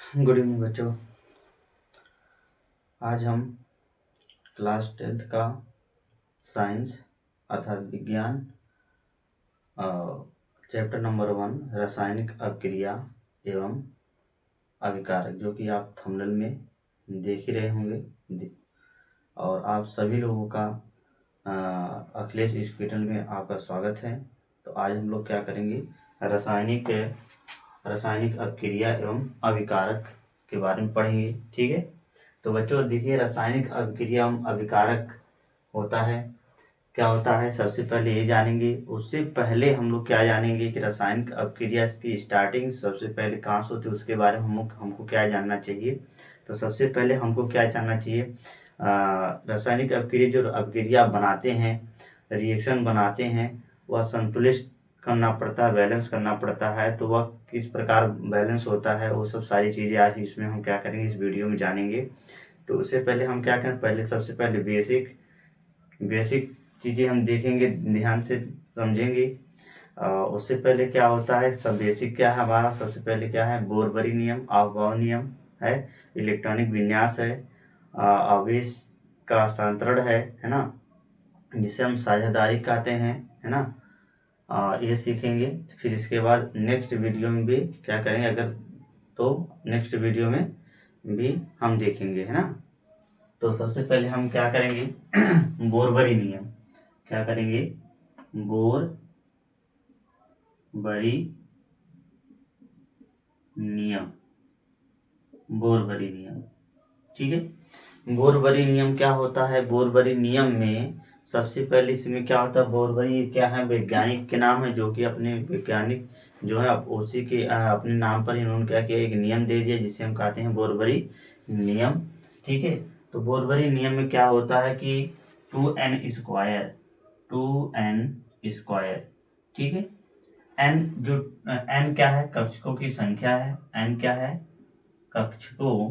Good evening बच्चों। आज हम क्लास 10th का साइंस अर्थात विज्ञान चैप्टर नंबर 1 रासायनिक अभिक्रिया एवं अभिकारक, जो कि आप थंबनेल में देख ही रहे होंगे। और आप सभी लोगों का अखिलेश इस ट्यूटोरियल में आपका स्वागत है। तो आज हम लोग क्या करेंगे, रासायनिक अभिक्रिया एवं अभिकारक के बारे में पढ़ेंगे। ठीक है, तो बच्चों देखिए, रासायनिक अभिक्रिया एवं अभिकारक होता है क्या होता है, सबसे पहले ये जानेंगे। उससे पहले हम लोग क्या जानेंगे कि रासायनिक अभिक्रिया की स्टार्टिंग सबसे पहले कहाँ से होती है, उसके बारे में हमको क्या जानना चाहिए। तो सबसे पहले हमको क्या जानना चाहिए, रासायनिक अभिक्रिया जो अभिक्रिया बनाते हैं, रिएक्शन बनाते हैं, वह संतुलित करना पड़ता है, बैलेंस करना पड़ता है। तो वह किस प्रकार बैलेंस होता है, वो सब सारी चीज़ें आज इसमें हम क्या करेंगे, इस वीडियो में जानेंगे। तो उससे पहले हम क्या करें, सबसे पहले बेसिक चीज़ें हम देखेंगे, ध्यान से समझेंगे। उससे पहले क्या होता है, सब बेसिक क्या है हमारा, सबसे पहले क्या है, बोरबरी नियम, अफबाउ नियम है, इलेक्ट्रॉनिक विन्यास है, आवेश का हस्तांतरण है ना, जिसे हम साझेदारी कहते हैं, है ना। ये सीखेंगे। फिर इसके बाद नेक्स्ट वीडियो में भी क्या करेंगे, अगर तो नेक्स्ट वीडियो में भी हम देखेंगे, है ना। तो सबसे पहले हम क्या करेंगे बोरबरी नियम, क्या करेंगे, बोरबरी नियम, बोरबरी नियम। ठीक है, बोरबरी नियम क्या होता है, बोरबरी नियम में सबसे पहले इसमें क्या होता है, बोरबरी क्या है, वैज्ञानिक के नाम है, जो कि अपने वैज्ञानिक जो है उसी के अपने नाम पर इन्होंने क्या किया, एक नियम दे दिया, जिसे हम कहते हैं बोरबरी नियम। ठीक है, तो बोरबरी नियम में क्या होता है कि 2n², ठीक है। n जो n क्या है, कक्षकों की संख्या है, n क्या है, कक्षकों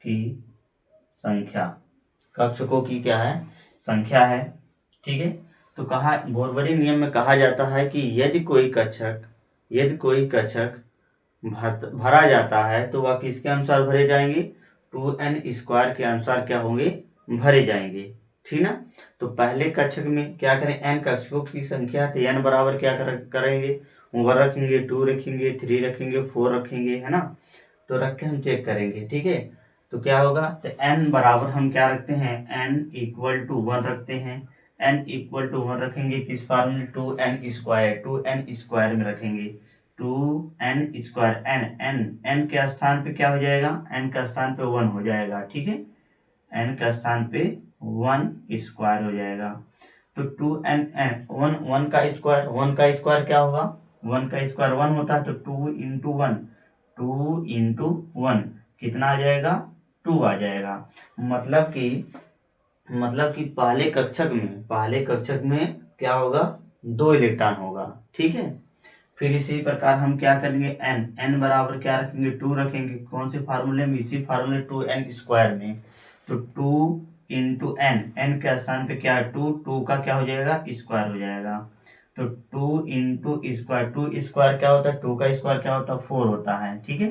की संख्या, कक्षकों की क्या है, संख्या है। ठीक है, तो कहा बोरबरी नियम में कहा जाता है कि यदि कोई कक्षक भरा जाता है तो वह किसके अनुसार भरे जाएंगे, 2n² के अनुसार क्या होंगे, भरे जाएंगे। ठीक ना। तो पहले कक्षक में क्या करें, n कक्षकों की संख्या, तो n बराबर क्या करेंगे, 1 रखेंगे, 2 रखेंगे, 3 रखेंगे, 4 रखेंगे, है ना। तो रख के हम चेक करेंगे। ठीक है, तो क्या होगा, तो n बराबर हम क्या रखते हैं, n=1 रखते हैं। n=1 रखेंगे किस फार्मूले, 2n² में रखेंगे, 2n², n के स्थान पे क्या हो जाएगा, n का स्थान पे 1 हो जाएगा। ठीक है, n का स्थान पे 1² हो जाएगा। तो 1 का स्क्वायर क्या होगा, 1 का स्क्वायर 1 होता है, तो 2 × 1 कितना आ जाएगा, 2 आ जाएगा। मतलब कि पहले कक्षक में क्या होगा, 2 इलेक्ट्रॉन होगा। ठीक है, फिर इसी प्रकार हम क्या करेंगे, n बराबर क्या रखेंगे, 2 रखेंगे, कौन से फार्मूले में, इसी फार्मूले 2n² में। तो 2 × n के स्थान पे क्या है, 2 का क्या हो जाएगा, स्क्वायर हो जाएगा। तो 2 × स्क्वायर, 2 क्या होता है, 2 का स्क्वायर क्या होता है, 4 होता है। ठीक है,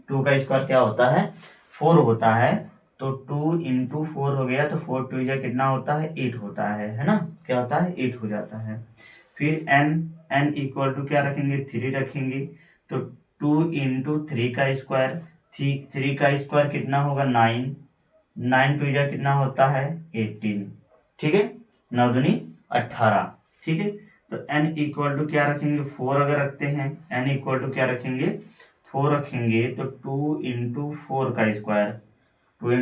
2 का स्क्वायर क्या होता है, 4 होता है। तो 2 × 4 हो गया, तो 4 2 कितना होता है, 8 होता है ना, क्या होता है, 8 हो जाता है। फिर n क्या रखेंगे, 3 रखेंगे, तो 2 × 3 का स्क्वायर, 3 का स्क्वायर कितना होगा, 9, 9 2 कितना होता है, 18। ठीक है, 9 दूनी 18। ठीक है, तो n क्या रखेंगे, 4 अगर रखते हैं, n क्या रखेंगे, 4 रखेंगे, तो 2 × 4 का स्क्वायर, 2 ×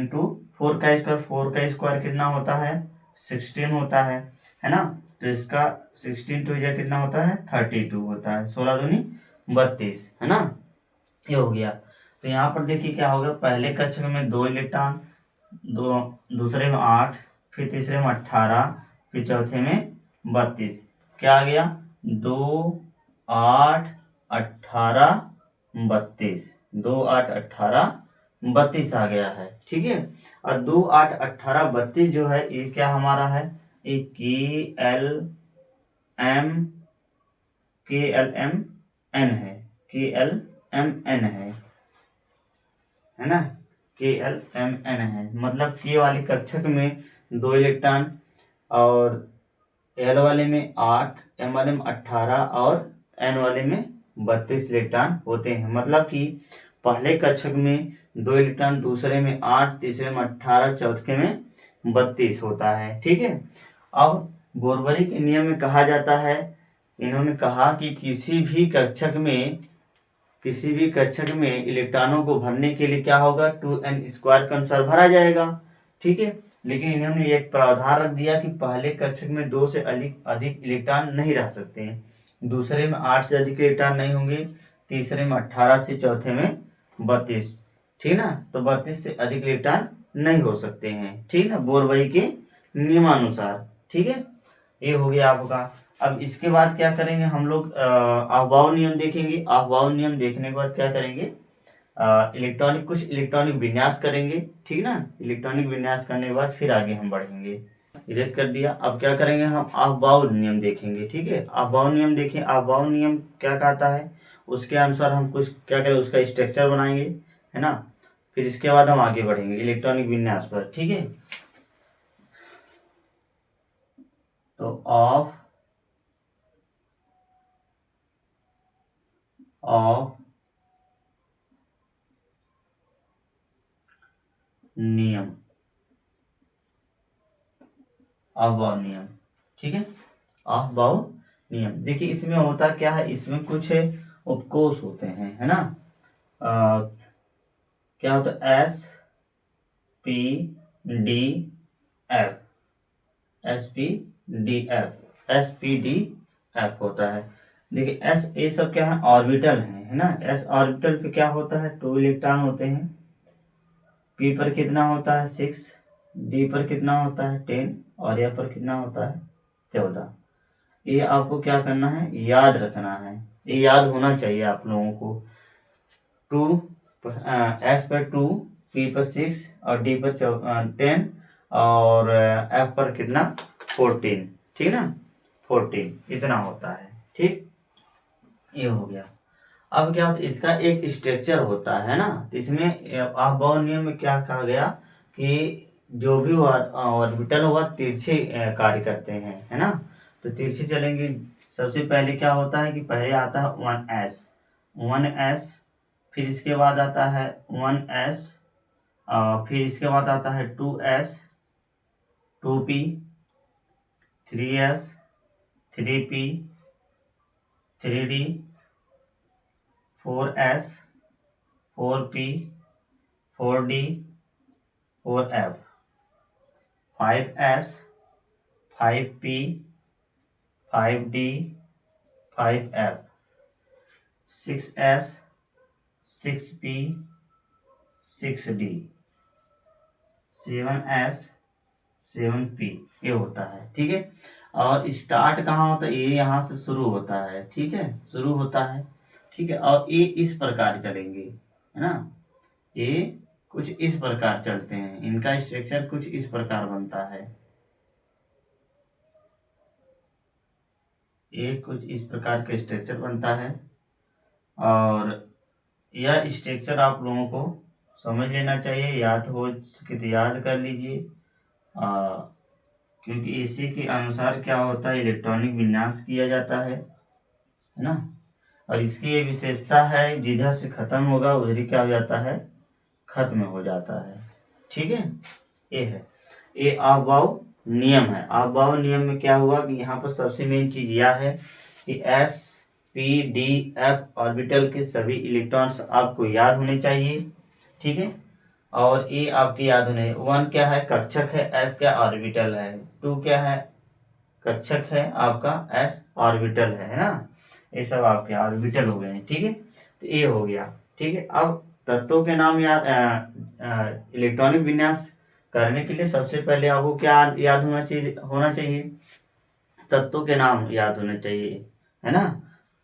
4 का स्क्वायर, 4 का स्क्वायर कितना होता है, 16 होता है ना। तो इसका 16 2 कितना होता है, 32 होता है, 16 दूनी 32, है ना। ये हो गया। तो यहाँ पर देखिए क्या होगा, पहले कक्षक में 2 इलेक्ट्रॉन, दूसरे में 8, फिर तीसरे में 18, फिर चौथे में 32, क्या आ गया, 2 8 18 32, 2 8 18 32 आ गया है। ठीक है, और 2 8 18 32 जो है, ये क्या हमारा है, ये के एल एम एन है, KLMN है ना, KLMN है। मतलब के वाले कक्षक में 2 इलेक्ट्रॉन और एल वाले में 8, एम वाले में 18 और एन वाले में 32 इलेक्ट्रॉन होते हैं। मतलब कि पहले कक्षक में 2 इलेक्ट्रॉन, दूसरे में 8, तीसरे में 18, चौथे में 32 होता है। ठीक है। अब बोरबरी के नियम में कहा जाता है, इन्होंने कहा कि किसी भी कक्षक में इलेक्ट्रॉनों को भरने के लिए क्या होगा, 2n² के अनुसार भरा जाएगा। ठीक है। लेकिन इन्होंने एक प्रावधान रख दिया कि पहले कक्षक में 2 से अधिक इलेक्ट्रॉन नहीं रह सकते हैं, दूसरे में 8 से अधिक इलेक्ट्रॉन नहीं होंगे, तीसरे में 18 से, चौथे में 32। ठीक ना, तो 32 से अधिक इलेक्ट्रॉन नहीं हो सकते हैं। ठीक ना, बोरबरी के नियमानुसार। ठीक है, ये हो गया आपका। अब इसके बाद क्या करेंगे हम लोग, अफबाउ नियम देखेंगे। अफबाउ नियम देखने के बाद क्या करेंगे, कुछ इलेक्ट्रॉनिक विन्यास करेंगे। ठीक ना, इलेक्ट्रॉनिक विन्यास करने के बाद फिर आगे हम बढ़ेंगे। इरेज कर दिया। अब क्या करेंगे, हम अफबाउ नियम देखेंगे। ठीक है, अफबाउ नियम देखें। अफबाउ नियम क्या कहता है, उसके अनुसार हम कुछ क्या करें, उसका स्ट्रक्चर बनाएंगे, है ना। फिर इसके बाद हम आगे बढ़ेंगे इलेक्ट्रॉनिक विन्यास पर। ठीक है, तो ऑफ नियम, अफबाउ नियम। ठीक है, अफबाउ नियम। देखिए इसमें होता क्या है, इसमें कुछ उपकोष होते हैं, है ना। क्या होता है, SPDF, SPDF होता है। देखिए एस, ये सब क्या है, ऑर्बिटल है ना। एस ऑर्बिटल पे क्या होता है, 2 इलेक्ट्रॉन होते हैं। पी पर कितना होता है, 6, डी पर कितना होता है, 10, और एफ पर कितना होता है, 14। ये आपको क्या करना है, याद रखना है, ये याद होना चाहिए आप लोगों को। 2, एस पर 2, पी पर 6 और डी पर 10 और एफ पर कितना, 14। ठीक ना, 14 इतना होता है। ठीक, ये हो गया। अब क्या होता है, इसका एक स्ट्रक्चर होता है ना। तो इसमें अफबाउ नियम में क्या कहा गया कि जो भी ऑर्बिटल होगा तिरछे कार्य करते हैं, है ना। तो तिरछे चलेंगे। सबसे पहले क्या होता है कि पहले आता है 1s, फिर इसके बाद आता है 1s, फिर इसके बाद आता है 2s, 2p, 3s, 3p, 3d, 4s, 4p, 4d, 4f, 5s, 5p, 5d, 5f, 6s, 6p, 6d, 7s, 7p, ये होता है। ठीक है, और स्टार्ट कहाँ होता है, ये यहाँ से शुरू होता है। ठीक है, शुरू होता है। ठीक है, और ये इस प्रकार चलेंगे, है ना। ये कुछ इस प्रकार चलते हैं, इनका स्ट्रक्चर कुछ इस प्रकार बनता है। ये कुछ इस प्रकार का स्ट्रक्चर बनता है, और यह स्ट्रक्चर आप लोगों को समझ लेना चाहिए, याद हो सके तो याद कर लीजिए। क्योंकि इसी के अनुसार क्या होता है, इलेक्ट्रॉनिक विन्यास किया जाता है ना। और इसकी ये विशेषता है, जिधर से खत्म होगा उधर ही क्या हो जाता है, खत्म हो जाता है। ठीक है, ये है, ये अफबाउ नियम है। अफबाउ नियम में क्या हुआ कि यहाँ पर सबसे मेन चीज यह है कि SPDF ऑर्बिटल के सभी इलेक्ट्रॉन्स आपको याद होने चाहिए। ठीक है, और ये आपके याद होने, 1 क्या है, कक्षक है, S क्या ऑर्बिटल है, 2 क्या है, कक्षक है आपका, S ऑर्बिटल है ना। ये सब आपके ऑर्बिटल हो गए हैं। ठीक है, तो ये हो गया। ठीक है, अब तत्वों के नाम याद, इलेक्ट्रॉनिक विन्यास करने के लिए सबसे पहले आपको क्या याद होना चाहिए, तत्वों के नाम याद होने चाहिए, है ना।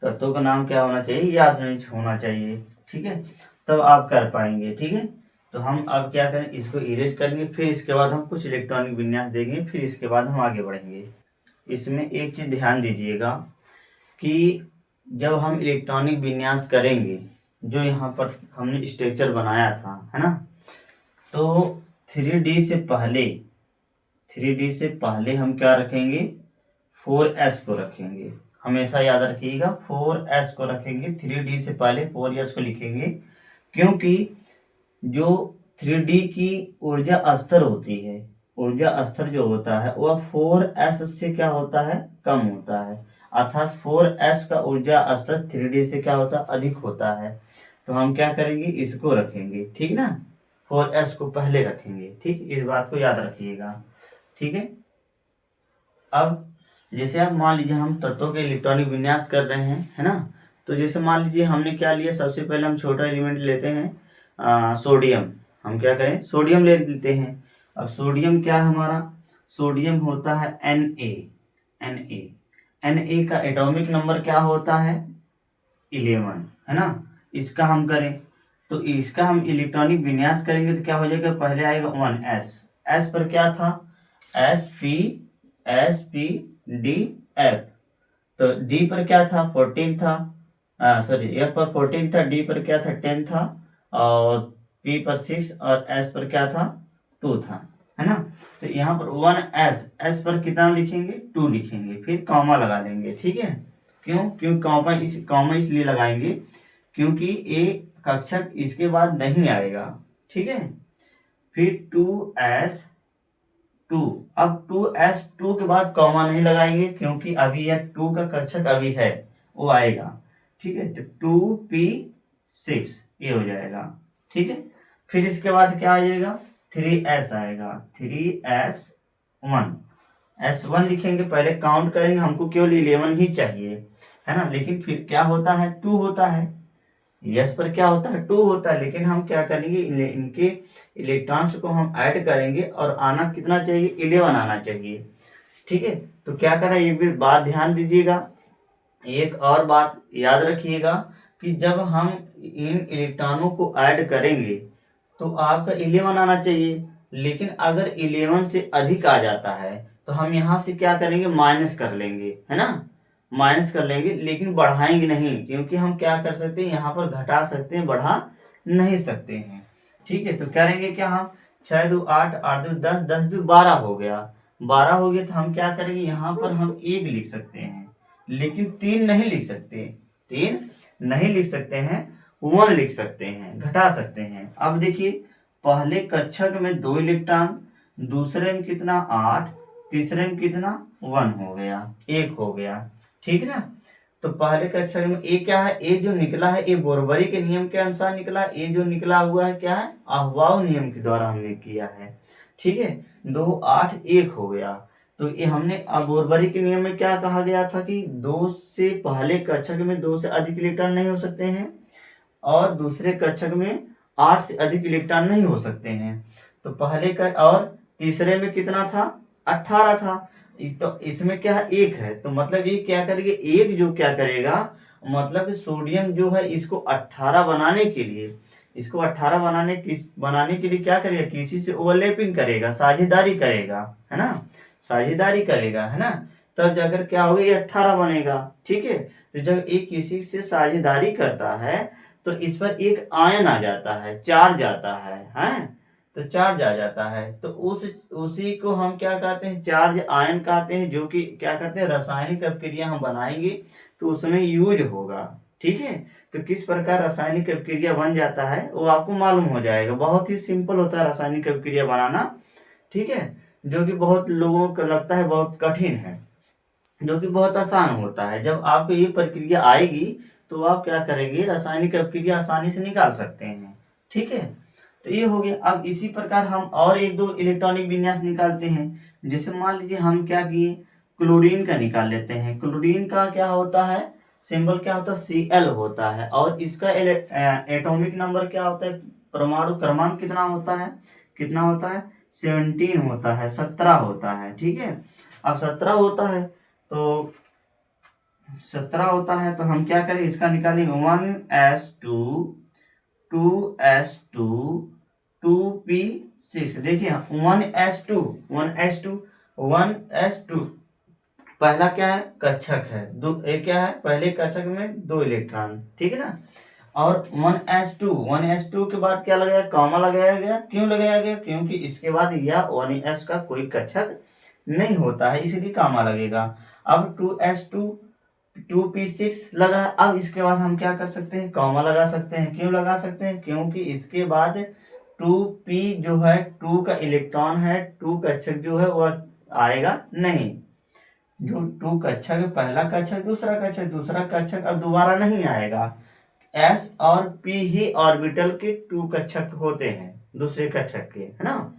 तत्वों का नाम क्या होना चाहिए, याद होना चाहिए। ठीक है, तब आप कर पाएंगे। ठीक है, तो हम अब क्या करें, इसको इरेज करेंगे, फिर इसके बाद हम कुछ इलेक्ट्रॉनिक विन्यास देखेंगे, फिर इसके बाद हम आगे बढ़ेंगे। इसमें एक चीज ध्यान दीजिएगा कि जब हम इलेक्ट्रॉनिक विन्यास करेंगे, जो यहाँ पर हमने स्ट्रक्चर बनाया था, है ना, तो 3D से पहले हम क्या रखेंगे, 4s को रखेंगे। हमेशा याद रखिएगा 4s को रखेंगे, 3D से पहले 4s को लिखेंगे, क्योंकि जो 3D की ऊर्जा स्तर होती है, ऊर्जा स्तर जो होता है वह 4s से क्या होता है, कम होता है। अर्थात 4s का ऊर्जा स्तर 3D से क्या होता है, अधिक होता है। तो हम क्या करेंगे, इसको रखेंगे, ठीक ना, 4s को पहले रखेंगे, ठीक, इस बात को याद रखिएगा, ठीक है। अब जैसे आप मान लीजिए हम तत्वों के इलेक्ट्रॉनिक विन्यास कर रहे हैं, है ना, तो जैसे मान लीजिए हमने क्या लिया, सबसे पहले हम छोटा एलिमेंट लेते हैं सोडियम। हम क्या करें, सोडियम ले लेते हैं। अब सोडियम क्या है हमारा, सोडियम होता है Na का एटॉमिक नंबर क्या होता है, 11, है ना। इसका हम करें तो इसका हम इलेक्ट्रॉनिक विन्यास करेंगे तो क्या हो जाएगा, पहले आएगा 1s, s पर क्या था, sp d f, तो d पर क्या था, 14 था, सॉरी f पर 14 था, d पर क्या था, 10 था, और p पर 6 और s पर क्या था, 2 था, है ना। तो यहाँ पर 1s, s पर कितना लिखेंगे, 2 लिखेंगे, फिर कॉमा लगा देंगे, ठीक है। क्यों कॉमा इसलिए लगाएंगे क्योंकि ये कक्षक इसके बाद नहीं आएगा, ठीक है। फिर 2s2, अब 2s2 के बाद कॉमा नहीं लगाएंगे क्योंकि अभी यह 2 का कक्षक अभी है, वो आएगा, ठीक है। तो 2p6 ये हो जाएगा, ठीक है। फिर इसके बाद क्या आ जाएगा, 3s आएगा, 3s1, s1 लिखेंगे, पहले काउंट करेंगे, हमको केवल 11 ही चाहिए, है ना। लेकिन फिर क्या होता है, 2 होता है, यस पर क्या होता है, 2 होता है, लेकिन हम क्या करेंगे, इनके इलेक्ट्रॉन्स को हम ऐड करेंगे और आना कितना चाहिए, 11 आना चाहिए, ठीक है। तो क्या करें, ये भी बात ध्यान दीजिएगा। एक और बात याद रखिएगा कि जब हम इन इलेक्ट्रॉनों को ऐड करेंगे तो आपका 11 आना चाहिए, लेकिन अगर 11 से अधिक आ जाता है तो हम यहाँ से क्या करेंगे, माइनस कर लेंगे, है ना, माइनस कर लेंगे, लेकिन बढ़ाएंगे नहीं, क्योंकि हम क्या कर सकते हैं, यहाँ पर घटा सकते हैं, बढ़ा नहीं सकते हैं, ठीक है। तो करेंगे क्या, हम 6 2 8, 8 2 10, 10 2 12 हो गया, 12 हो गया, तो हम क्या करेंगे, यहाँ पर हम 1 लिख सकते हैं, लेकिन 3 नहीं लिख सकते, 3 नहीं लिख सकते हैं, 1 लिख सकते हैं, घटा सकते हैं। अब देखिए, पहले कक्षक में 2 इलेक्ट्रॉन, दूसरे में कितना 8, तीसरे में कितना 1 हो गया, 1 हो गया, ठीक ना। तो पहले कक्षक में ए क्या है, ए जो निकला है, ये बोरबरी के नियम के अनुसार निकला, ए जो निकला हुआ है क्या है, अहवाव नियम के द्वारा हमने किया है, ठीक है। 2 8 1 हो गया। तो ये हमने अब बोरबरी के नियम में क्या कहा गया था कि 2 से पहले कक्षक में 2 से अधिक इलेक्ट्रॉन नहीं हो सकते हैं, और दूसरे कक्षक में 8 से अधिक इलेक्ट्रॉन नहीं हो सकते हैं। तो पहले का और तीसरे में कितना था, 18 था, तो इसमें क्या है, 1 है, तो मतलब ये क्या करेगा, एक जो क्या करेगा, मतलब कि सोडियम जो है इसको 18 बनाने के लिए, इसको 18 बनाने के लिए क्या करेगा, किसी से ओवरलैपिंग करेगा, साझेदारी करेगा, है ना, साझेदारी करेगा, है ना, तब जाकर क्या होगा, ये 18 बनेगा, ठीक है। तो जब एक किसी से साझेदारी करता है तो इस पर एक आयन आ जाता है, चार्ज आता है, हैं, तो चार्ज आ जाता है, तो उसी को हम क्या कहते हैं, चार्ज आयन कहते हैं, जो कि क्या करते हैं, रासायनिक अपक्रिया हम बनाएंगे तो उसमें यूज होगा, ठीक है। तो किस प्रकार रासायनिक अपक्रिया बन जाता है वो आपको मालूम हो जाएगा, बहुत ही सिंपल होता है रासायनिक अपक्रिया बनाना, ठीक है, जो कि बहुत लोगों को लगता है बहुत कठिन है, जो कि बहुत आसान होता है। जब आपको ये प्रक्रिया आएगी तो आप क्या करेंगे, रासायनिक अपक्रिया आसानी से निकाल सकते हैं, ठीक है। तो ये हो गया। अब इसी प्रकार हम और एक दो इलेक्ट्रॉनिक विन्यास निकालते हैं। जैसे मान लीजिए हम क्या किए, क्लोरीन का निकाल लेते हैं। क्लोरीन का क्या होता है, सिंबल क्या होता है, Cl होता है, और इसका एटॉमिक नंबर क्या होता है, परमाणु क्रमांक कितना होता है, 17 होता है, 17 होता है, ठीक है। अब 17 होता है तो 17 होता है तो हम क्या करें, इसका निकालेंगे, 1s2 2s2 2p6, देखिए 1s2 1s2 1s2 पहला क्या है, कक्षक है, एक क्या है, पहले कक्षक में 2 इलेक्ट्रॉन, ठीक है ना। और 1s2 के बाद क्या लगाया, कॉमा लगाया गया। क्यों लगाया गया, क्योंकि इसके बाद यह 1s का कोई कक्षक नहीं होता है, इसलिए कॉमा लगेगा। अब 2s2 2p6 लगा। अब इसके बाद हम क्या कर सकते हैं, कॉमा लगा सकते हैं। क्यों लगा सकते हैं, क्योंकि इसके बाद 2p जो है 2 का इलेक्ट्रॉन है, 2 कक्षक जो है वह आएगा नहीं। जो 2 कक्षक है, पहला कक्षक दूसरा कक्षक, दूसरा कक्षक अब दोबारा नहीं आएगा। s और p ही ऑर्बिटल के 2 कक्षक होते हैं, दूसरे कक्षक के, है ना।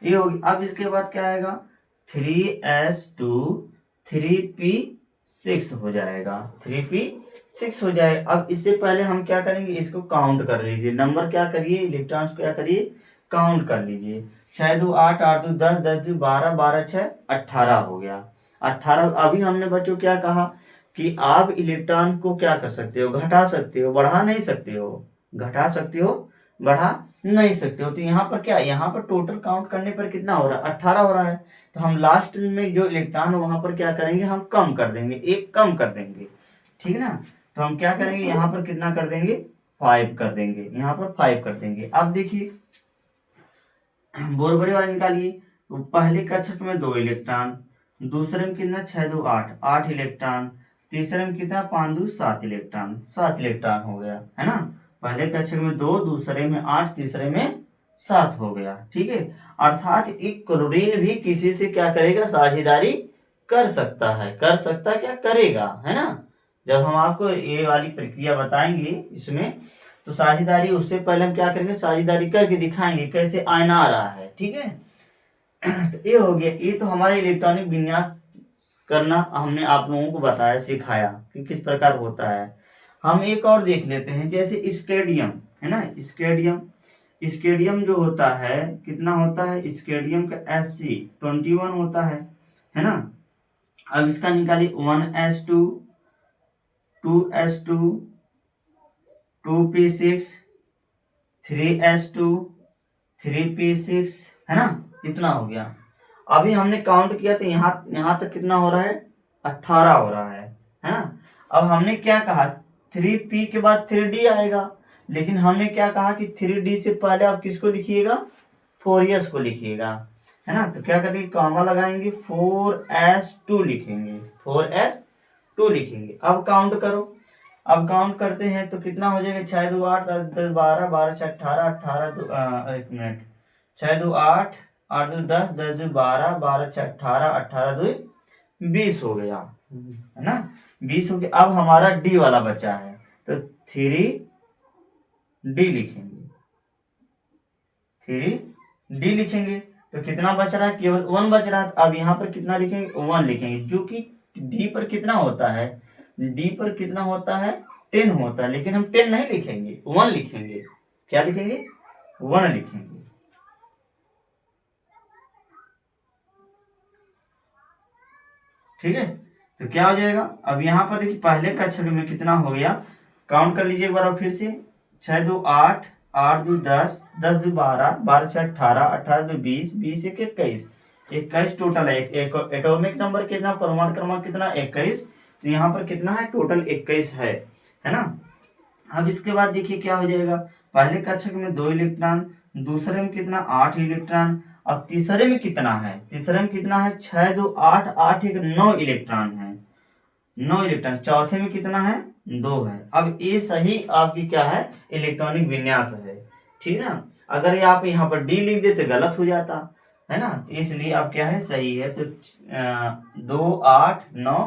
ये होगी। अब इसके बाद क्या आएगा, 3s2 3p6 हो जाएगा, 3p6 हो जाएगा। अब इससे पहले हम क्या करेंगे, इसको काउंट कर लीजिए, नंबर क्या करिए, इलेक्ट्रॉन्स क्या करिए, काउंट कर लीजिए। 6 2 8 8 2 10 10 2 12 12 6 18 हो गया, 18। अभी हमने बच्चों क्या कहा कि आप इलेक्ट्रॉन को क्या कर सकते हो, घटा सकते हो, बढ़ा नहीं सकते हो, घटा सकते हो, बढ़ा नहीं सकते हो। तो यहाँ पर क्या, यहाँ पर टोटल काउंट करने पर कितना हो रहा है, 18 हो रहा है। तो हम लास्ट में जो इलेक्ट्रॉन है वहां पर क्या करेंगे, हम कम कर देंगे, एक कम कर देंगे, ठीक है ना। तो हम क्या करेंगे, यहाँ पर कितना कर देंगे, 5 कर देंगे, यहाँ पर 5 कर देंगे। अब देखिए बोरबरी वाला निकालिए। तो पहले कक्षक में 2 इलेक्ट्रॉन, दूसरे में कितना, 6 2 8 8 इलेक्ट्रॉन, तीसरे में कितना, 5 2 7 इलेक्ट्रॉन, 7 इलेक्ट्रॉन हो गया, है ना। पहले कक्षक में 2, दूसरे में 8, तीसरे में 7 हो गया, ठीक है। अर्थात एक क्लोरीन भी किसी से क्या करेगा, साझेदारी कर सकता है, कर सकता है, क्या करेगा, है ना। जब हम आपको ये वाली प्रक्रिया बताएंगे इसमें, तो साझेदारी उससे पहले हम क्या करेंगे, साझेदारी करके दिखाएंगे कैसे आयन आ रहा है, ठीक है। तो ये हो गया, ये तो हमारे इलेक्ट्रॉनिक विन्यास करना हमने आप लोगों को बताया, सिखाया कि किस प्रकार होता है। हम एक और देख लेते हैं, जैसे स्केडियम है ना, स्केडियम, स्केडियम जो होता है कितना होता है, स्केडियम का Sc21 होता है ना। अब इसका निकालिए, 1s2 2s2 2p6 3s2 3p6, है ना, इतना हो गया। अभी हमने काउंट किया तो यहाँ तक कितना हो रहा है, 18 हो रहा है ना। अब हमने क्या कहा, 3p के बाद 3d आएगा, लेकिन हमने क्या कहा कि 3d से पहले आप किसको लिखिएगा, 4s को लिखिएगा, है ना। तो क्या करेंगे, कॉमा लगाएंगे, 4s2 लिखेंगे, 4s2 लिखेंगे। अब काउंट करो, अब काउंट करते हैं तो कितना हो जाएगा, 6 2 8 10 12 12 6 18 18 2 एक मिनट, 6 2 8 8 2 10 10 2 12 12 6 18 18 2 20 हो गया, है ना, 20 हो गया। अब हमारा डी वाला बचा है, तो 3d लिखेंगे, 3d लिखेंगे। तो कितना बच रहा है, केवल 1 बच रहा है। अब यहाँ पर कितना लिखेंगे, 1 लिखेंगे, जो कि डी पर कितना होता है, डी पर कितना होता है, 10 होता है, लेकिन हम 10 नहीं लिखेंगे, 1 लिखेंगे। क्या लिखेंगे, 1 लिखेंगे, ठीक है। तो क्या हो जाएगा, अब यहाँ पर देखिए पहले कक्षक में कितना हो गया, काउंट कर लीजिए एक बार फिर से, 6 2 8 8 2 10 10 2 12 12 6 18 18 2 20 20 1 21 21 टोटल है। एक एटॉमिक नंबर कितना, परमाणु क्रमांक कितना, 21। तो यहाँ पर कितना है, टोटल 21 है ना। अब इसके बाद देखिए क्या हो जाएगा, पहले कक्षक में 2 इलेक्ट्रॉन, दूसरे में कितना, 8 इलेक्ट्रॉन, अब तीसरे में कितना है, तीसरे में कितना है, 6 2 8 8 1 9 इलेक्ट्रॉन है, 9 इलेक्ट्रॉन। चौथे में कितना है, 2 है। अब ये सही आपकी क्या है, इलेक्ट्रॉनिक विन्यास है, ठीक है ना। अगर ये आप यहाँ पर डी लिख देते गलत हो जाता, है ना। तो इसलिए आप क्या है, सही है। तो 2 8 9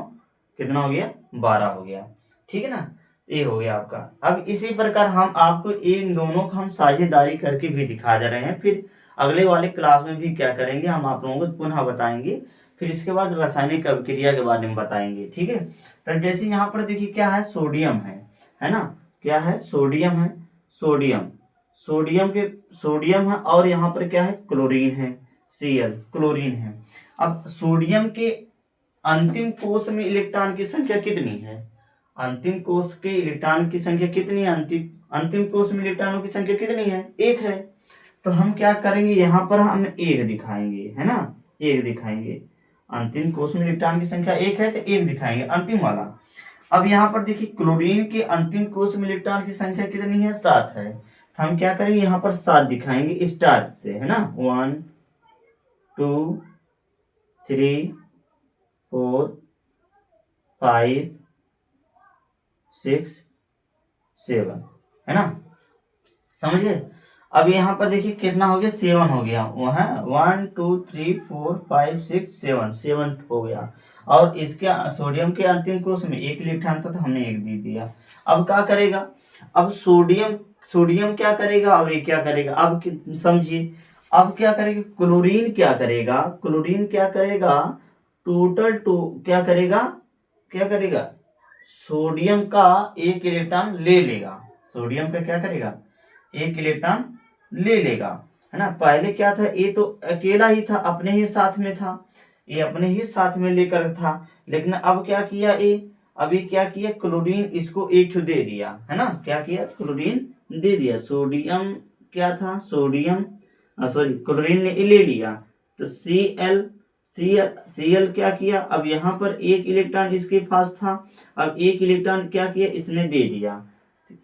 कितना हो गया, 12 हो गया, ठीक है ना। ये हो गया आपका। अब इसी प्रकार हम आपको इन दोनों को हम साझेदारी करके भी दिखा जा रहे हैं। फिर अगले वाले क्लास में भी क्या करेंगे, हम आप लोगों को पुनः बताएंगे। फिर इसके बाद रासायनिक अभिक्रिया के बारे में बताएंगे, ठीक है। तो जैसे यहाँ पर देखिए क्या है, सोडियम है ना, क्या है, सोडियम है, सोडियम सोडियम है, और यहाँ पर क्या है, क्लोरीन है, Cl क्लोरीन है। अब सोडियम के अंतिम कोश में इलेक्ट्रॉन की संख्या कितनी है, अंतिम कोश के इलेक्ट्रॉन की संख्या कितनी है, अंतिम कोश में इलेक्ट्रॉनों की संख्या कितनी है, 1 है। तो हम क्या करेंगे, यहाँ पर हम 1 दिखाएंगे, है ना, 1 दिखाएंगे। अंतिम कोष में इलेक्ट्रॉन की संख्या 1 है तो 1 दिखाएंगे अंतिम वाला। अब यहाँ पर देखिए क्लोरीन के अंतिम कोष में इलेक्ट्रॉन की संख्या कितनी है, 7 है, तो हम क्या करेंगे यहाँ पर 7 दिखाएंगे स्टार से, है ना, 1 2 3 4 5 6 7, है ना, समझिए। अब यहाँ पर देखिए कितना हो गया, 7 हो गया, वहाँ 1 2 3 4 5 6 7, 7 हो गया। और इसके सोडियम के अंतिम कोष में 1 इलेक्ट्रॉन था तो हमने 1 दे दिया। अब क्या करेगा, अब सोडियम क्या करेगा, अब ये क्या करेगा, अब समझिए, अब क्या करेगा, क्लोरीन क्या करेगा, टोटल क्या करेगा, सोडियम का 1 इलेक्ट्रॉन ले लेगा, सोडियम का क्या करेगा, 1 इलेक्ट्रॉन ले लेगा, है ना। पहले क्या था, ये तो अकेला ही था, अपने ही साथ में था, ये अपने ही साथ में लेकर था, लेकिन अब क्या किया, अभी क्या किया, क्लोरीन इसको 1 दे दिया, है ना, क्या किया, क्लोरीन दे दिया, सोडियम क्या था, क्लोरीन ने ले लिया, तो Cl क्या किया, अब यहाँ पर 1 इलेक्ट्रॉन इसके पास था, अब 1 इलेक्ट्रॉन क्या किया, इसने दे दिया,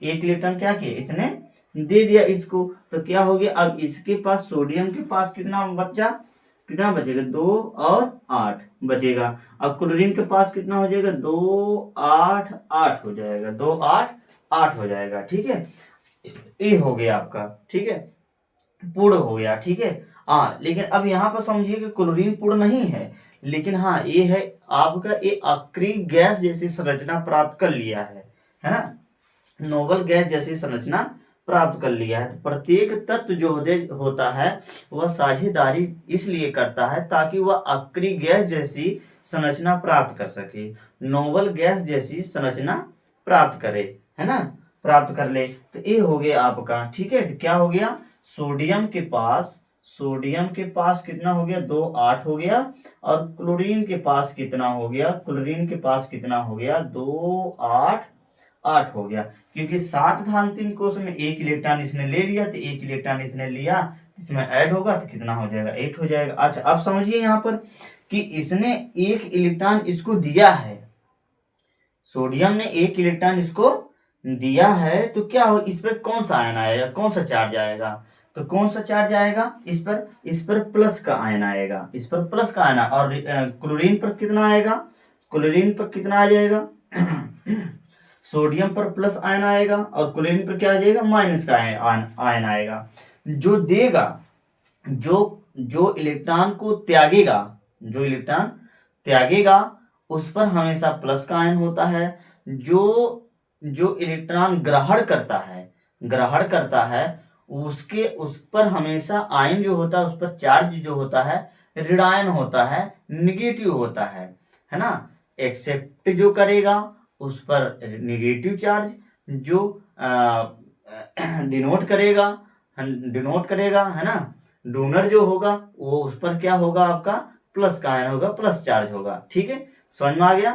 1 इलेक्ट्रॉन क्या किया, इसने दे दिया इसको, तो क्या हो गया, अब इसके पास सोडियम के पास कितना बचेगा, 2 और 8 बचेगा। अब क्लोरीन के पास कितना हो जाएगा, 2 8 8 हो जाएगा, 2 8 8 हो जाएगा, ठीक है, ये हो गया आपका, ठीक है, पूर्ण हो गया, ठीक है। हाँ, लेकिन अब यहाँ पर समझिए कि क्लोरीन पूर्ण नहीं है, लेकिन हाँ ये है आपका, ये अक्रिय गैस जैसी संरचना प्राप्त कर लिया है ना, नोबल गैस जैसी संरचना प्राप्त कर लिया है। तो प्रत्येक तत्व जो होता है वह साझेदारी इसलिए करता है ताकि वह अक्रिय गैस जैसी संरचना प्राप्त कर सके, नोबल गैस जैसी संरचना प्राप्त करे, है ना, प्राप्त कर ले। तो ये हो गया आपका, ठीक है, तो क्या हो गया, सोडियम के पास कितना हो गया, 2 8 हो गया, और क्लोरीन के पास कितना हो गया, 2 8 8 हो गया, क्योंकि 7 था अंतिम कोष में, 1 इलेक्ट्रॉन इसने ले लिया, तो 1 इलेक्ट्रॉन इसने लिया, इसमें ऐड होगा तो कितना हो जाएगा, 8 हो जाएगा। अच्छा, अब समझिए यहाँ पर कि इसने 1 इलेक्ट्रॉन इसको दिया है, सोडियम ने 1 इलेक्ट्रॉन इसको दिया है, तो क्या हो, इस पर कौन सा आयन आएगा, कौन सा चार्ज आएगा, तो कौन सा चार्ज आएगा, इस पर प्लस का आयन आएगा, इस पर प्लस का आयन, और क्लोरीन पर कितना आएगा, क्लोरीन पर कितना आ जाएगा सोडियम पर प्लस आयन आएगा, और क्लोरीन पर क्या आ जाएगा, माइनस का आयन आएगा। जो देगा, जो इलेक्ट्रॉन को त्यागेगा, उस पर हमेशा प्लस का आयन होता है। जो इलेक्ट्रॉन ग्रहण करता है उस पर हमेशा आयन जो होता है, उस पर चार्ज जो होता है ऋणायन होता है, निगेटिव होता है ना। एक्सेप्ट जो करेगा उस पर निगेटिव चार्ज, जो डिनोट करेगा, है ना, डोनर जो होगा वो उस पर क्या होगा, आपका प्लस का आयन होगा, प्लस चार्ज होगा, ठीक है, समझ में आ गया।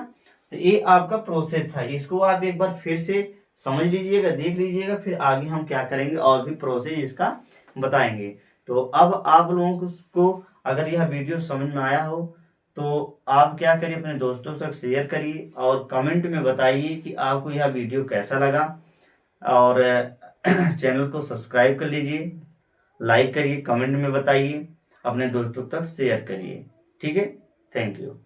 तो ये आपका प्रोसेस था, इसको आप एक बार फिर से समझ लीजिएगा, देख लीजिएगा, फिर आगे हम क्या करेंगे और भी प्रोसेस इसका बताएंगे। तो अब आप लोगों को अगर यह वीडियो समझ में आया हो तो आप क्या करिए, अपने दोस्तों तक शेयर करिए और कमेंट में बताइए कि आपको यह वीडियो कैसा लगा, और चैनल को सब्सक्राइब कर लीजिए, लाइक करिए, कमेंट में बताइए, अपने दोस्तों तक शेयर करिए, ठीक है, थैंक यू।